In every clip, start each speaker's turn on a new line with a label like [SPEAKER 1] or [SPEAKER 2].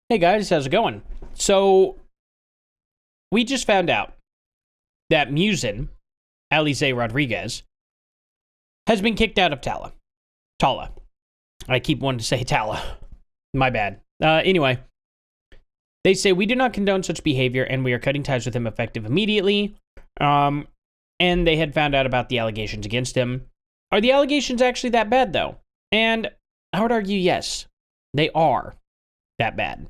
[SPEAKER 1] Hey guys, how's it going? So, we just found out that Musin, Alize Rodriguez, has been kicked out of Tala. Tala. I keep wanting to say Tala. My bad. Anyway, they say we do not condone such behavior and we are cutting ties with him effective immediately. And they had found out about the allegations against him. Are the allegations actually that bad, though? And I would argue yes, they are that bad.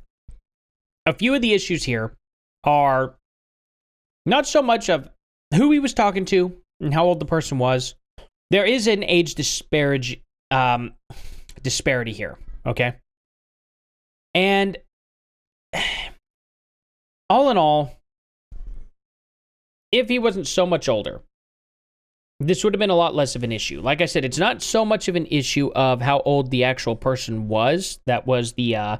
[SPEAKER 1] A few of the issues here are not so much of who he was talking to and how old the person was. There is an age disparity here, okay? And all in all, if he wasn't so much older, this would have been a lot less of an issue. Like I said, it's not so much of an issue of how old the actual person was. That was the,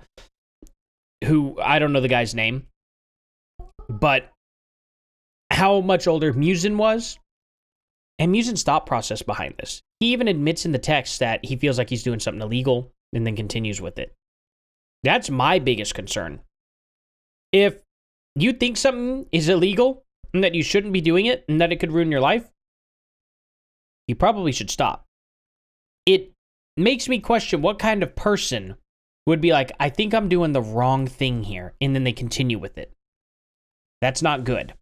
[SPEAKER 1] who, I don't know the guy's name, but how much older Musin was, and Musin's thought process behind this. He even admits in the text that he feels like he's doing something illegal and then continues with it. That's my biggest concern. If you think something is illegal and that you shouldn't be doing it and that it could ruin your life, you probably should stop. It makes me question what kind of person would be like, I think I'm doing the wrong thing here, and then they continue with it. That's not good.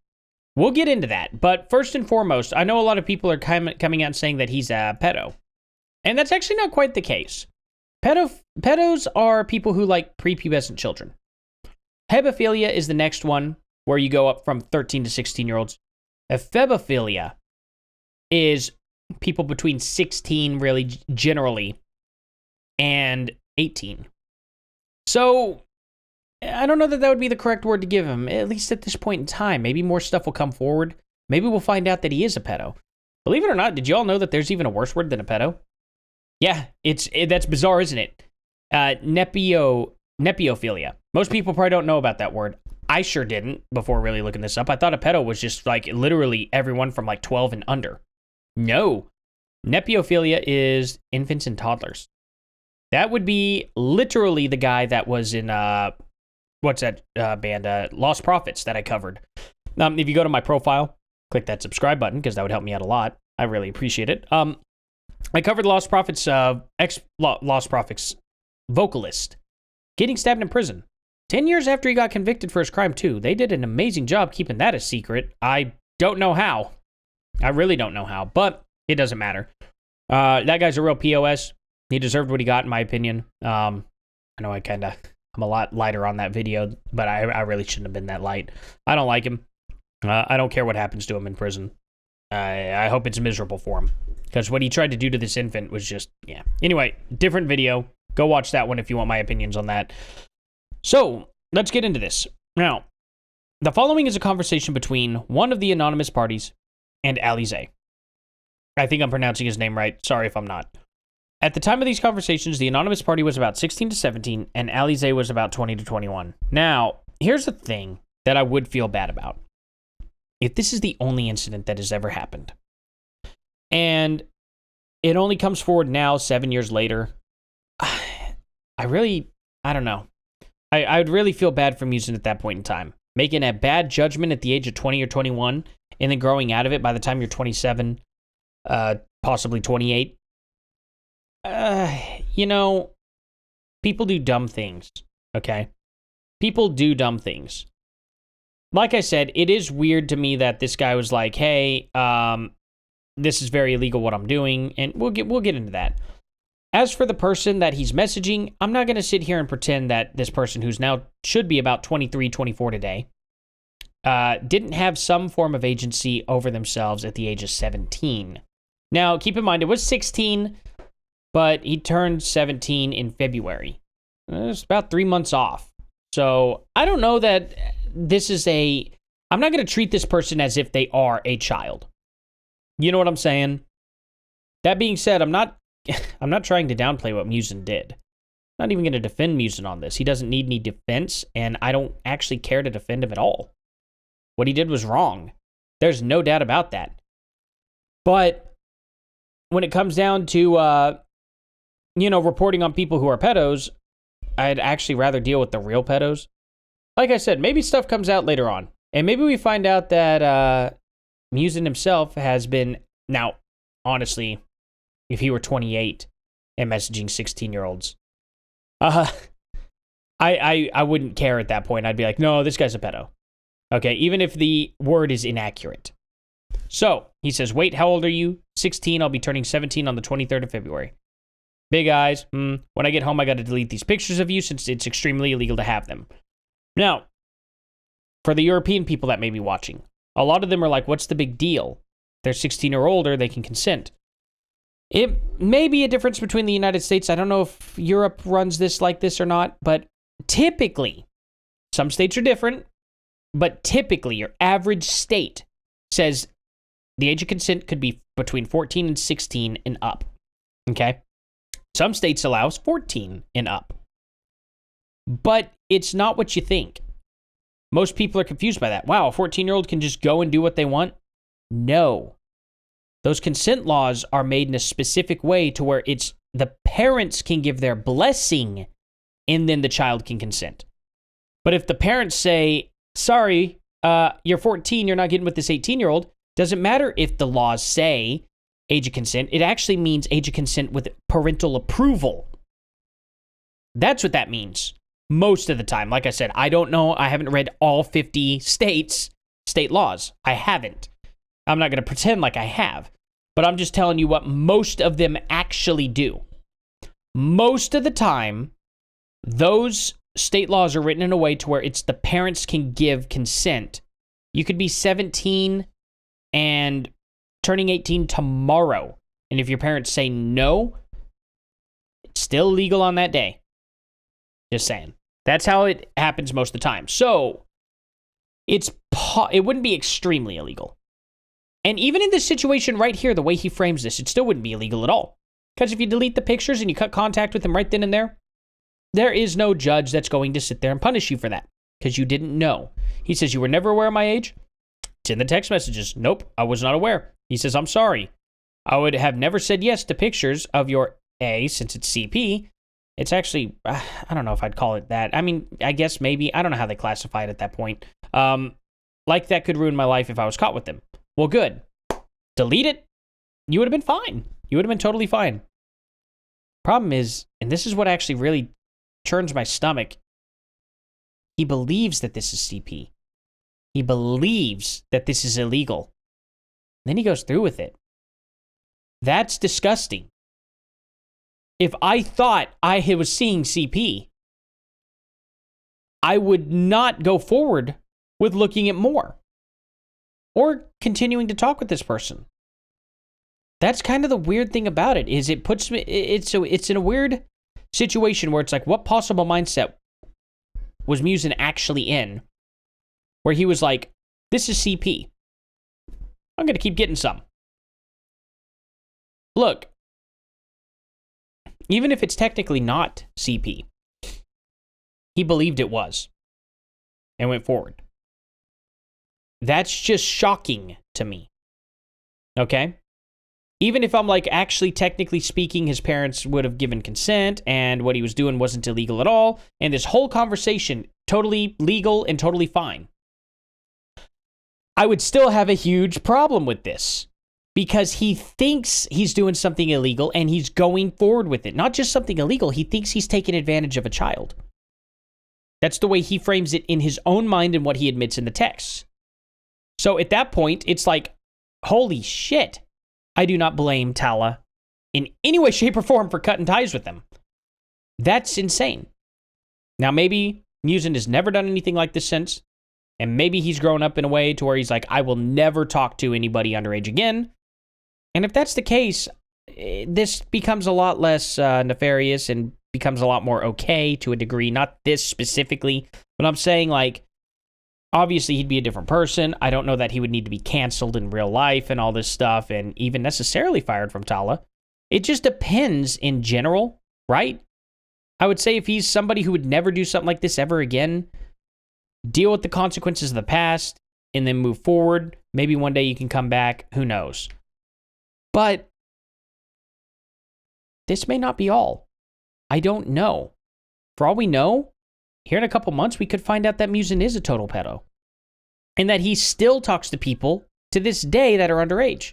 [SPEAKER 1] We'll get into that, but first and foremost, I know a lot of people are coming out saying that he's a pedo, and that's actually not quite the case. Pedos are people who like prepubescent children. Hebephilia is the next one, where you go up from 13 to 16-year-olds. Ephebophilia is people between 16, really generally, and 18. So, I don't know that would be the correct word to give him, at least at this point in time. Maybe more stuff will come forward. Maybe we'll find out that he is a pedo. Believe it or not, did you all know that there's even a worse word than a pedo? Yeah, that's bizarre, isn't it? Nepiophilia. Most people probably don't know about that word. I sure didn't before really looking this up. I thought a pedo was just like literally everyone from like 12 and under. No. Nepiophilia is infants and toddlers. That would be literally the guy that was in, what's that band? Lost Prophets that I covered. If you go to my profile, click that subscribe button because that would help me out a lot. I really appreciate it. I covered Lost Prophets, Lost Prophets vocalist getting stabbed in prison. 10 years after he got convicted for his crime, too. They did an amazing job keeping that a secret. I don't know how. I really don't know how, but it doesn't matter. That guy's a real POS. He deserved what he got, in my opinion. I know I'm a lot lighter on that video, but I really shouldn't have been that light. I don't like him. I don't care what happens to him in prison. I hope it's miserable for him, because what he tried to do to this infant was just, yeah. Anyway, different video. Go watch that one if you want my opinions on that. So, let's get into this. Now, the following is a conversation between one of the anonymous parties and Alize. I think I'm pronouncing his name right. Sorry if I'm not. At the time of these conversations, the anonymous party was about 16 to 17, and Alize was about 20 to 21. Now, here's the thing that I would feel bad about. If this is the only incident that has ever happened, and it only comes forward now, 7 years later, I don't know. I would really feel bad for Musin at that point in time. Making a bad judgment at the age of 20 or 21, and then growing out of it by the time you're 27, possibly 28. People do dumb things, okay? People do dumb things. Like I said, it is weird to me that this guy was like, hey, this is very illegal what I'm doing, and we'll get into that. As for the person that he's messaging, I'm not going to sit here and pretend that this person, who's now should be about 23, 24 today, didn't have some form of agency over themselves at the age of 17. Now, keep in mind, it was 16, but he turned 17 in February. It's about 3 months off. So, I don't know that this is I'm not going to treat this person as if they are a child. You know what I'm saying? That being said, I'm not trying to downplay what Musin did. I'm not even going to defend Musin on this. He doesn't need any defense, and I don't actually care to defend him at all. What he did was wrong. There's no doubt about that. But when it comes down to, reporting on people who are pedos, I'd actually rather deal with the real pedos. Like I said, maybe stuff comes out later on. And maybe we find out that Musin himself has been... Now, honestly, if he were 28 and messaging 16-year-olds, I wouldn't care at that point. I'd be like, no, this guy's a pedo. Okay, even if the word is inaccurate. So, he says, wait, how old are you? 16, I'll be turning 17 on the 23rd of February. Big eyes. When I get home, I got to delete these pictures of you since it's extremely illegal to have them. Now, for the European people that may be watching, a lot of them are like, what's the big deal? They're 16 or older, they can consent. It may be a difference between the United States. I don't know if Europe runs this like this or not, but typically, some states are different, but typically your average state says the age of consent could be between 14 and 16 and up. Okay? Some states allows 14 and up. But it's not what you think. Most people are confused by that. Wow, a 14-year-old can just go and do what they want? No. Those consent laws are made in a specific way to where it's the parents can give their blessing and then the child can consent. But if the parents say, sorry, you're 14, you're not getting with this 18-year-old, doesn't matter if the laws say age of consent. It actually means age of consent with parental approval. That's what that means most of the time. Like I said, I don't know. I haven't read all 50 state laws. I haven't. I'm not going to pretend like I have. But I'm just telling you what most of them actually do. Most of the time, those state laws are written in a way to where it's the parents can give consent. You could be 17 and turning 18 tomorrow. And if your parents say no, it's still legal on that day. Just saying. That's how it happens most of the time. So, it wouldn't be extremely illegal. And even in this situation right here, the way he frames this, it still wouldn't be illegal at all. Because if you delete the pictures and you cut contact with them right then and there is no judge that's going to sit there and punish you for that. Because you didn't know. He says, you were never aware of my age? It's in the text messages. Nope, I was not aware. He says, I'm sorry. I would have never said yes to pictures of your A, since it's CP. It's actually, I don't know if I'd call it that. I mean, I guess maybe. I don't know how they classify it at that point. Like that could ruin my life if I was caught with them. Well, good. Delete it. You would have been fine. You would have been totally fine. Problem is, and this is what actually really churns my stomach, he believes that this is CP. He believes that this is illegal. Then he goes through with it. That's disgusting. If I thought I was seeing CP, I would not go forward with looking at more or continuing to talk with this person. That's kind of the weird thing about it, is it puts me, it's in a weird situation where it's like, what possible mindset was Mewzen actually in, where he was like, this is CP. I'm going to keep getting some. Look, even if it's technically not CP, he believed it was and went forward. That's just shocking to me. Okay? Even if I'm like, actually, technically speaking, his parents would have given consent and what he was doing wasn't illegal at all, and this whole conversation, totally legal and totally fine, I would still have a huge problem with this. Because he thinks he's doing something illegal and he's going forward with it. Not just something illegal, he thinks he's taking advantage of a child. That's the way he frames it in his own mind and what he admits in the text. So at that point, it's like, holy shit. I do not blame Tala in any way, shape, or form for cutting ties with them. That's insane. Now, maybe Mewzen has never done anything like this since. And maybe he's grown up in a way to where he's like, I will never talk to anybody underage again. And if that's the case, this becomes a lot less nefarious and becomes a lot more okay to a degree. Not this specifically, but I'm saying, like, obviously he'd be a different person. I don't know that he would need to be canceled in real life and all this stuff and even necessarily fired from Tala. It just depends in general, right? I would say if he's somebody who would never do something like this ever again, deal with the consequences of the past and then move forward. Maybe one day you can come back. Who knows? But this may not be all. I don't know. For all we know, here in a couple months, we could find out that Musin is a total pedo. And that he still talks to people to this day that are underage.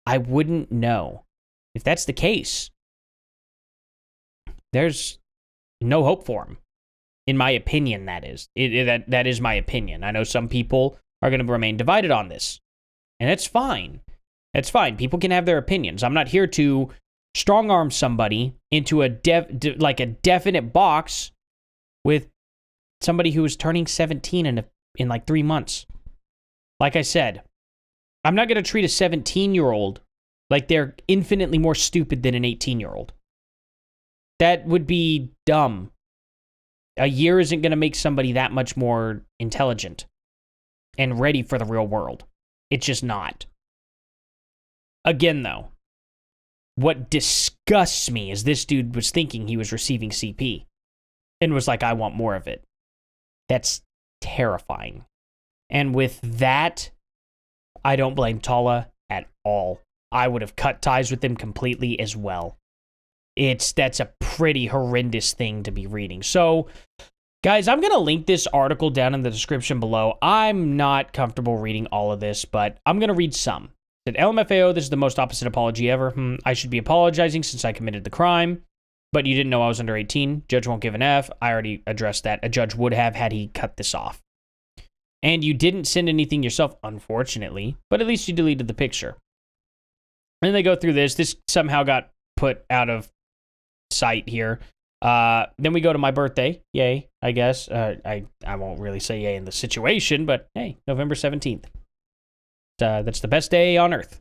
[SPEAKER 1] I wouldn't know. If that's the case, there's no hope for him. In my opinion, that is. That is my opinion. I know some people are going to remain divided on this. And that's fine. That's fine. People can have their opinions. I'm not here to strong-arm somebody into a definite box with somebody who is turning 17 in like 3 months. Like I said, I'm not going to treat a 17-year-old like they're infinitely more stupid than an 18-year-old. That would be dumb. A year isn't going to make somebody that much more intelligent and ready for the real world. It's just not. Again, though, what disgusts me is this dude was thinking he was receiving CP and was like, I want more of it. That's terrifying. And with that, I don't blame Tala at all. I would have cut ties with him completely as well. That's a pretty horrendous thing to be reading. So, guys, I'm going to link this article down in the description below. I'm not comfortable reading all of this, but I'm going to read some. At LMFAO, this is the most opposite apology ever. I should be apologizing since I committed the crime, but you didn't know I was under 18. Judge won't give an F. I already addressed that. A judge would have had he cut this off. And you didn't send anything yourself, unfortunately, but at least you deleted the picture. And they go through this. This somehow got put out of sight here. Then we go to my birthday. Yay, I guess. I won't really say yay in the situation, but hey, November 17th. That's the best day on earth.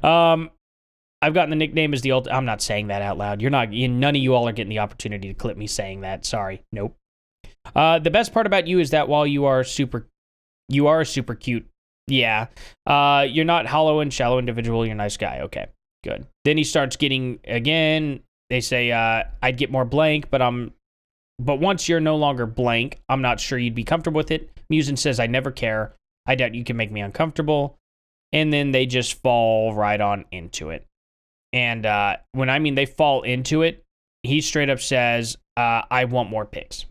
[SPEAKER 1] I've gotten the nickname as the old. I'm not saying that out loud. None of you all are getting the opportunity to clip me saying that. Sorry. Nope. The best part about you is that while you are super cute. Yeah. You're not hollow and shallow individual. You're a nice guy. Okay, good. Then he starts getting, again, they say, I'd get more blank, but once you're no longer blank, I'm not sure you'd be comfortable with it. Mewzen says, I never care. I doubt you can make me uncomfortable. And then they just fall right on into it. And when I mean they fall into it, he straight up says, I want more pics.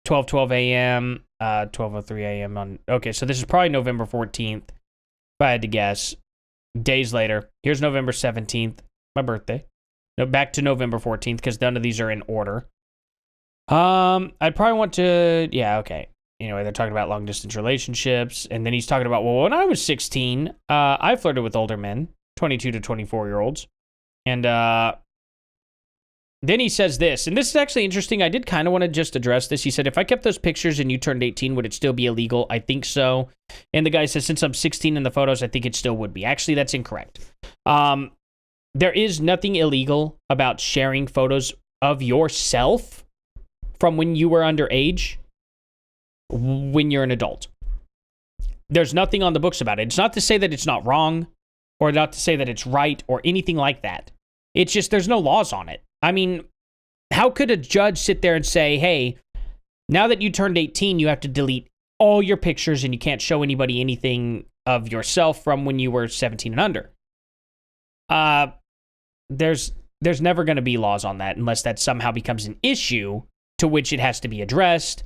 [SPEAKER 1] 12:12 a.m., 12:03 a.m. on... Okay, so this is probably November 14th, if I had to guess. Days later, here's November 17th, my birthday. No, back to November 14th, because none of these are in order. I'd probably want to... Yeah, okay. Anyway, they're talking about long-distance relationships, and then he's talking about, well, when I was 16, I flirted with older men, 22 to 24-year-olds, and then he says this, and this is actually interesting. I did kind of want to just address this. He said, if I kept those pictures and you turned 18, would it still be illegal? I think so. And the guy says, since I'm 16 in the photos, I think it still would be. Actually, that's incorrect. There is nothing illegal about sharing photos of yourself from when you were underage when you're an adult. There's nothing on the books about it. It's not to say that it's not wrong or not to say that it's right or anything like that. It's just there's no laws on it. I mean, how could a judge sit there and say, hey, now that you turned 18, you have to delete all your pictures and you can't show anybody anything of yourself from when you were 17 and under? There's never going to be laws on that unless that somehow becomes an issue to which it has to be addressed.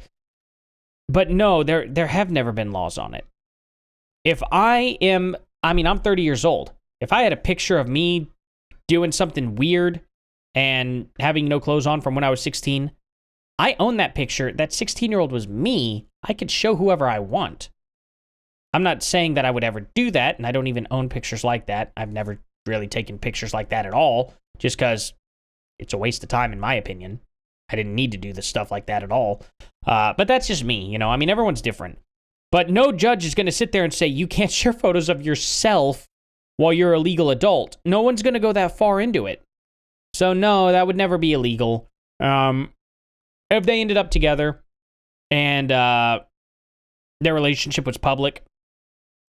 [SPEAKER 1] But no, there have never been laws on it. I'm 30 years old. If I had a picture of me doing something weird and having no clothes on from when I was 16, I own that picture. That 16-year-old was me. I could show whoever I want. I'm not saying that I would ever do that, and I don't even own pictures like that. I've never really taken pictures like that at all, just because it's a waste of time, in my opinion. I didn't need to do this stuff like that at all. But that's just me, everyone's different. But no judge is going to sit there and say, you can't share photos of yourself while you're a legal adult. No one's going to go that far into it. So no, that would never be illegal. If they ended up together and their relationship was public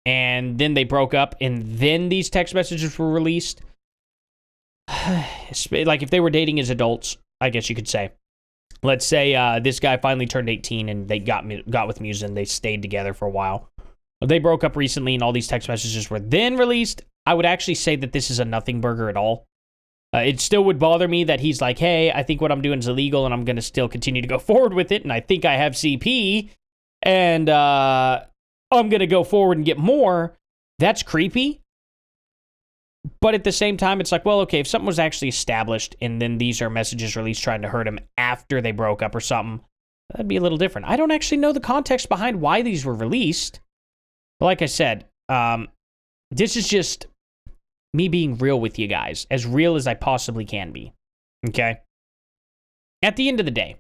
[SPEAKER 1] and then they broke up and then these text messages were released, like if they were dating as adults, I guess you could say. Let's say this guy finally turned 18 and they got with Musin. They stayed together for a while. They broke up recently and all these text messages were then released. I would actually say that this is a nothing burger at all. It still would bother me that he's like, hey, I think what I'm doing is illegal and I'm going to still continue to go forward with it. And I think I have CP and I'm going to go forward and get more. That's creepy. But at the same time, it's like, well, okay, if something was actually established and then these are messages released trying to hurt him after they broke up or something, that'd be a little different. I don't actually know the context behind why these were released. But like I said, this is just me being real with you guys, as real as I possibly can be, okay? At the end of the day,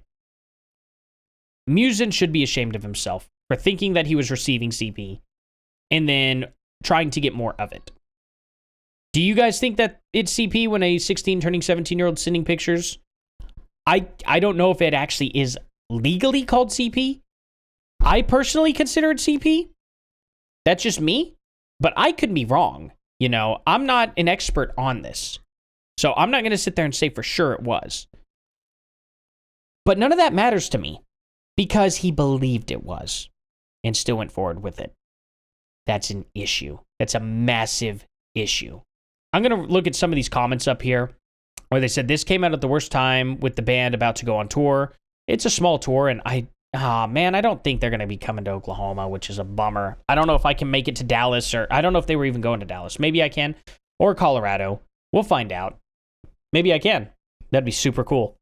[SPEAKER 1] Musin should be ashamed of himself for thinking that he was receiving CP and then trying to get more of it. Do you guys think that it's CP when a 16 turning 17-year-old sending pictures? I don't know if it actually is legally called CP. I personally consider it CP. That's just me, but I could be wrong. You know, I'm not an expert on this, so I'm not going to sit there and say for sure it was. But none of that matters to me because he believed it was and still went forward with it. That's an issue. That's a massive issue. I'm going to look at some of these comments up here where they said this came out at the worst time with the band about to go on tour. It's a small tour, and I don't think they're going to be coming to Oklahoma, which is a bummer. I don't know if I can make it to Dallas, or I don't know if they were even going to Dallas. Maybe I can, or Colorado. We'll find out. Maybe I can. That'd be super cool.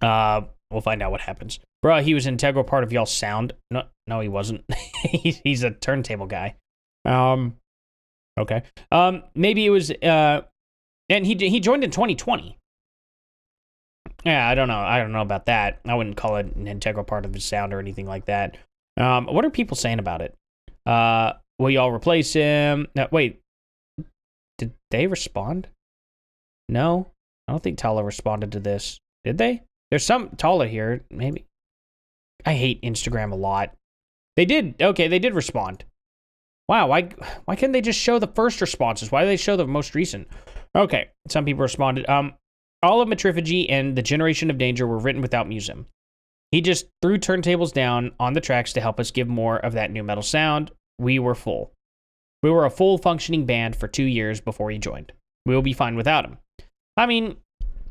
[SPEAKER 1] We'll find out what happens. Bruh, he was an integral part of y'all's sound. No, he wasn't. He's a turntable guy. Okay. Maybe it was, and he joined in 2020. Yeah, I don't know. I don't know about that. I wouldn't call it an integral part of his sound or anything like that. What are people saying about it? Will y'all replace him? No, wait. Did they respond? No. I don't think Tala responded to this. Did they? There's some Tala here. Maybe. I hate Instagram a lot. They did. Okay, they did respond. Wow, why can't they just show the first responses? Why do they show the most recent? Okay, some people responded. All of Metriphagy and The Generation of Danger were written without Mewzen. He just threw turntables down on the tracks to help us give more of that new metal sound. We were full. We were a full functioning band for 2 years before he joined. We'll be fine without him. I mean,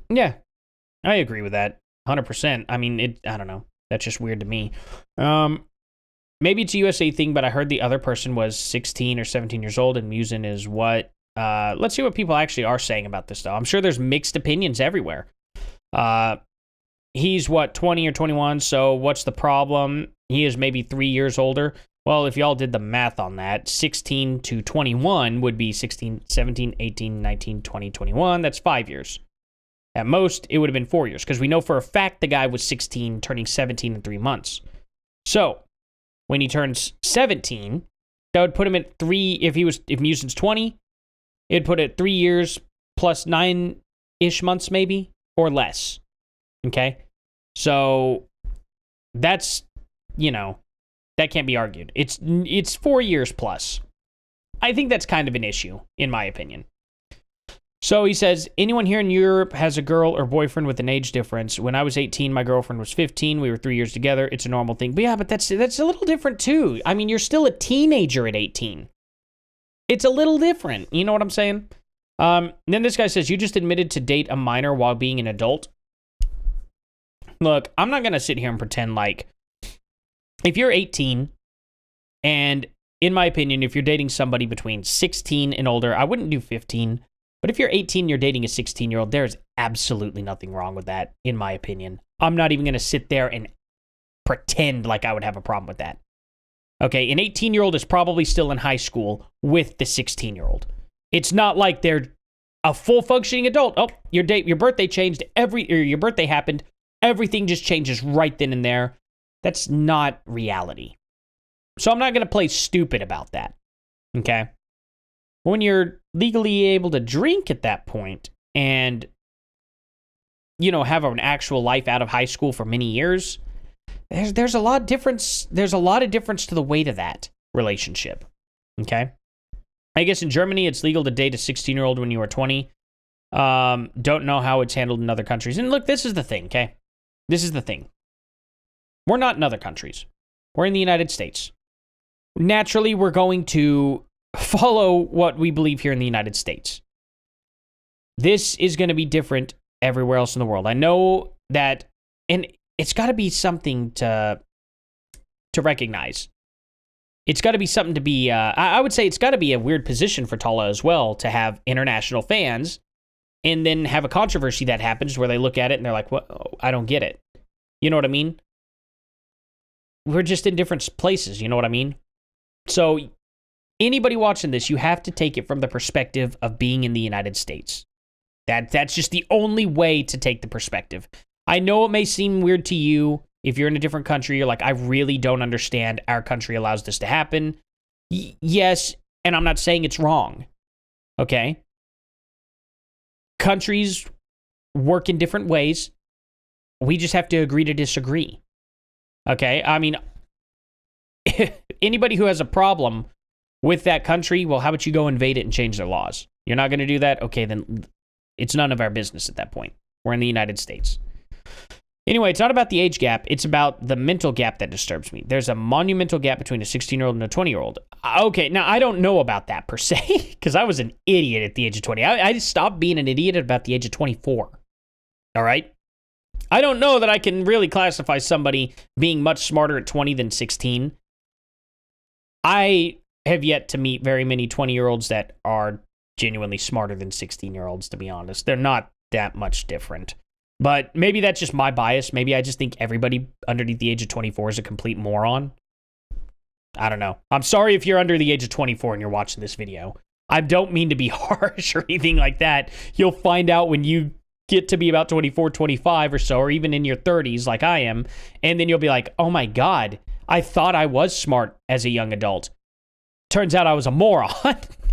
[SPEAKER 1] yeah, I agree with that 100%. I mean, I don't know. That's just weird to me. Maybe it's a USA thing, but I heard the other person was 16 or 17 years old and Musin is what? Let's see what people actually are saying about this, though. I'm sure there's mixed opinions everywhere. He's, 20 or 21, so what's the problem? He is maybe 3 years older. Well, if y'all did the math on that, 16 to 21 would be 16, 17, 18, 19, 20, 21. That's 5 years. At most, it would have been 4 years, because we know for a fact the guy was 16, turning 17 in 3 months. So, when he turns 17, that would put him at 3, if Musin's 20, it'd put it 3 years plus 9-ish months maybe, or less. Okay? So, that's, that can't be argued. It's 4 years plus. I think that's kind of an issue, in my opinion. So he says, anyone here in Europe has a girl or boyfriend with an age difference. When I was 18, my girlfriend was 15. We were 3 years together. It's a normal thing. But yeah, but that's a little different too. I mean, you're still a teenager at 18. It's a little different. You know what I'm saying? Then this guy says, you just admitted to date a minor while being an adult. Look, I'm not going to sit here and pretend like if you're 18 and in my opinion, if you're dating somebody between 16 and older, I wouldn't do 15. But if you're 18, you're dating a 16-year-old, there's absolutely nothing wrong with that, in my opinion. I'm not even going to sit there and pretend like I would have a problem with that. Okay, an 18-year-old is probably still in high school with the 16-year-old. It's not like they're a full functioning adult. Oh, your birthday changed, your birthday happened, everything just changes right then and there. That's not reality. So I'm not going to play stupid about that. Okay? When you're legally able to drink at that point and, have an actual life out of high school for many years, there's a lot of difference. There's a lot of difference to the weight of that relationship. Okay. I guess in Germany, it's legal to date a 16-year-old when you are 20. Don't know how it's handled in other countries. And look, this is the thing. Okay. This is the thing. We're not in other countries. We're in the United States. Naturally, we're going to follow what we believe here in the United States. this is going to be different everywhere else in the world. I know that, and it's got to be something to recognize. It's got to be something to be, I would say it's got to be a weird position for Tala as well, to have international fans and then have a controversy that happens where they look at it and they're like, "What? Oh, I don't get it." You know what I mean? We're just in different places, you know what I mean? So anybody watching this, you have to take it from the perspective of being in the United States. That's just the only way to take the perspective. I know it may seem weird to you. If you're in a different country, you're like, I really don't understand. Our country allows this to happen. Yes, and I'm not saying it's wrong. Okay? Countries work in different ways. We just have to agree to disagree. Okay? I mean, anybody who has a problem with that country, well, how about you go invade it and change their laws? You're not going to do that? Okay, then it's none of our business at that point. We're in the United States. Anyway, it's not about the age gap. It's about the mental gap that disturbs me. There's a monumental gap between a 16-year-old and a 20-year-old. Okay, now I don't know about that per se, because I was an idiot at the age of 20. I stopped being an idiot at about the age of 24. All right? I don't know that I can really classify somebody being much smarter at 20 than 16. I have yet to meet very many 20-year-olds that are genuinely smarter than 16-year-olds, to be honest. They're not that much different. But maybe that's just my bias. Maybe I just think everybody underneath the age of 24 is a complete moron. I don't know. I'm sorry if you're under the age of 24 and you're watching this video. I don't mean to be harsh or anything like that. You'll find out when you get to be about 24, 25 or so, or even in your 30s like I am, and then you'll be like, oh my God, I thought I was smart as a young adult. Turns out I was a moron.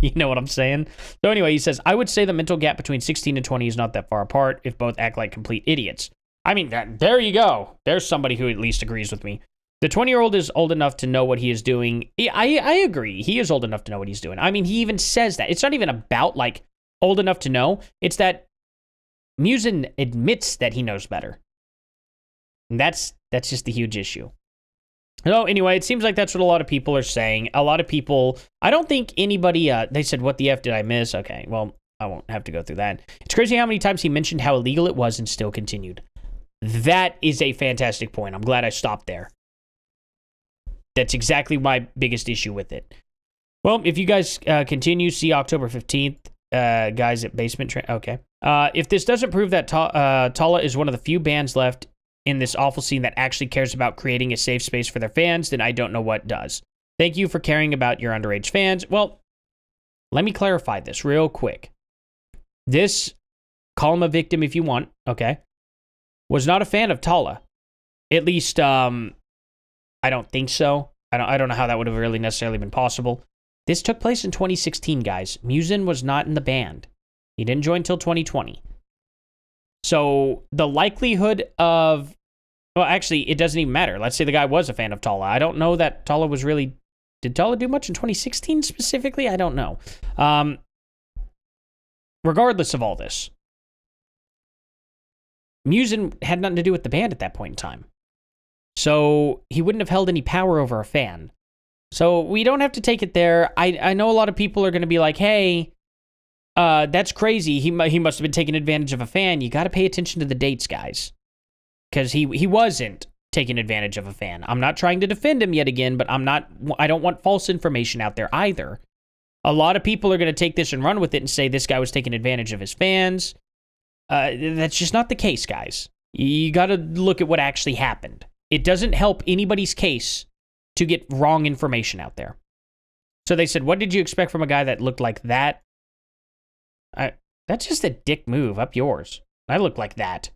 [SPEAKER 1] You know what I'm saying? So anyway, he says, I would say the mental gap between 16 and 20 is not that far apart if both act like complete idiots. I mean, there you go. There's somebody who at least agrees with me. The 20-year-old is old enough to know what he is doing. I agree. He is old enough to know what he's doing. I mean, he even says that. It's not even about, like, old enough to know. It's that Mewzen admits that he knows better. And that's just the huge issue. So anyway, it seems like that's what a lot of people are saying. A lot of people, I don't think anybody, they said, what the F did I miss? Okay, well, I won't have to go through that. It's crazy how many times he mentioned how illegal it was and still continued. That is a fantastic point. I'm glad I stopped there. That's exactly my biggest issue with it. Well, if you guys continue, see October 15th, guys at Basement okay. If this doesn't prove that Tala is one of the few bands left in this awful scene that actually cares about creating a safe space for their fans, then I don't know what does. Thank you for caring about your underage fans. Well, let me clarify this real quick. This, call him a victim if you want, okay, was not a fan of Tala. At least, I don't think so. I don't know how that would have really necessarily been possible. This took place in 2016, guys. Musin was not in the band. He didn't join until 2020. So the likelihood of, well, actually, it doesn't even matter. Let's say the guy was a fan of Tala. I don't know that Tala was really, did Tala do much in 2016 specifically? I don't know. Regardless of all this, Musin had nothing to do with the band at that point in time. So he wouldn't have held any power over a fan. So we don't have to take it there. I know a lot of people are going to be like, hey, that's crazy. He must have been taking advantage of a fan. You got to pay attention to the dates, guys. Because he wasn't taking advantage of a fan. I'm not trying to defend him yet again, but I don't want false information out there either. A lot of people are going to take this and run with it and say this guy was taking advantage of his fans. That's just not the case, guys. You got to look at what actually happened. It doesn't help anybody's case to get wrong information out there. So they said, what did you expect from a guy that looked like that? That's just a dick move. Up yours. I look like that.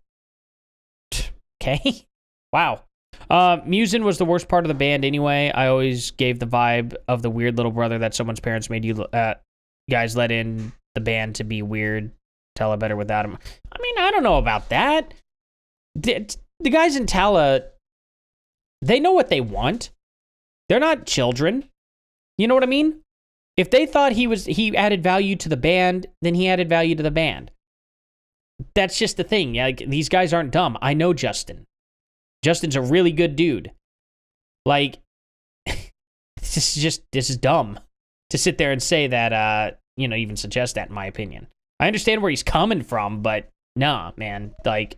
[SPEAKER 1] Okay. Wow. Musin was the worst part of the band anyway. I always gave the vibe of the weird little brother that someone's parents made you guys let in the band to be weird. Tala better without him. I mean, I don't know about that. The guys in Tala, they know what they want. They're not children. You know what I mean? If they thought he added value to the band, then he added value to the band. That's just the thing. Like, these guys aren't dumb. I know Justin. Justin's a really good dude. Like, this is dumb to sit there and say that, even suggest that, in my opinion. I understand where he's coming from, but nah, man. Like,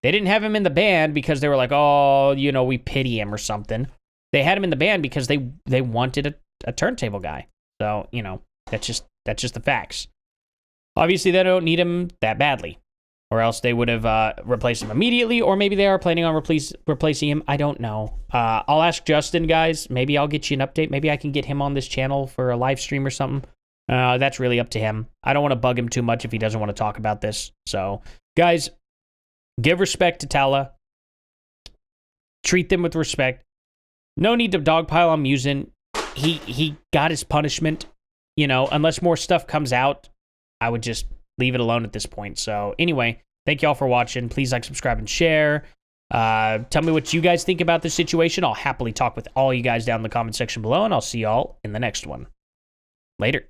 [SPEAKER 1] they didn't have him in the band because they were like, oh, you know, we pity him or something. They had him in the band because they wanted a turntable guy. So, you know, that's just the facts. Obviously, they don't need him that badly, or else they would have replaced him immediately, or maybe they are planning on replacing him. I don't know. I'll ask Justin, guys. Maybe I'll get you an update. Maybe I can get him on this channel for a live stream or something. That's really up to him. I don't want to bug him too much if he doesn't want to talk about this. So, guys, give respect to Tala. Treat them with respect. No need to dogpile on Mewzen. He got his punishment. You know, unless more stuff comes out, I would just leave it alone at this point. So anyway, thank you all for watching. Please like, subscribe, and share. Tell me what you guys think about this situation. I'll happily talk with all you guys down in the comment section below, and I'll see y'all in the next one. Later.